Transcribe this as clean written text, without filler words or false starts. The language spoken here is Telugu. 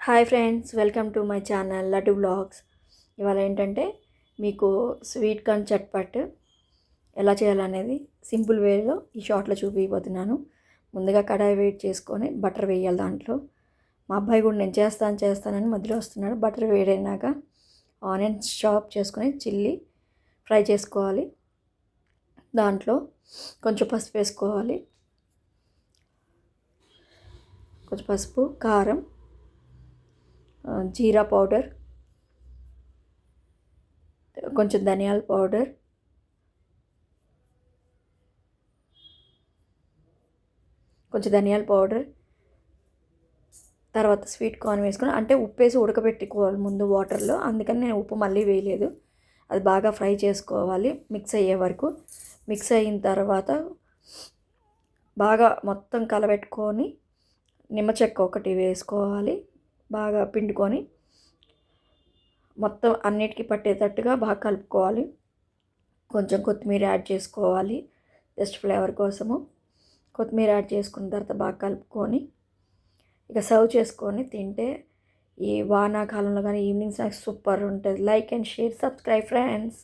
Hi friends, welcome to my channel laddu blogs. ఇవాళ ఏంటంటే మీకు స్వీట్ కార్న్ చట్పట్ ఎలా చేయాలనేది సింపుల్ వేలో ఈ షార్ట్లో చూపించబోతున్నాను. ముందుగా కడాయి వేడి చేసుకొని బటర్ వేయాలి దాంట్లో. మా అబ్బాయి కూడా నేను చేస్తానని మధ్యలో వస్తున్నాడు. బటర్ వేడైనాక ఆనియన్స్ చాప్ చేసుకొని చిల్లీ ఫ్రై చేసుకోవాలి. దాంట్లో కొంచెం పసుపు వేసుకోవాలి, కొంచెం పసుపు, కారం, జీరా పౌడర్, కొంచెం ధనియాల పౌడర్, తర్వాత స్వీట్ కార్న్ వేసుకొని, అంటే ఉప్పు వేసి ఉడకబెట్టుకోవాలి ముందు వాటర్లో. అందుకని నేను ఉప్పు మళ్ళీ వేయలేదు. అది బాగా ఫ్రై చేసుకోవాలి మిక్స్ అయ్యే వరకు. మిక్స్ అయిన తర్వాత బాగా మొత్తం కలబెట్టుకొని నిమ్మ చెక్క ఒకటి వేసుకోవాలి. బాగా పిండుకొని మొత్తం అన్నిటికీ పట్టేటట్టుగా బాగా కలుపుకోవాలి. కొంచెం కొత్తిమీర యాడ్ చేసుకోవాలి జస్ట్ ఫ్లేవర్ కోసము. కొత్తిమీర యాడ్ చేసుకున్న తర్వాత బాగా కలుపుకొని ఇక సర్వ్ చేసుకొని తింటే ఈ వానాకాలంలో కానీ ఈవినింగ్ స్నాక్స్ సూపర్ ఉంటుంది. Like and share, subscribe friends.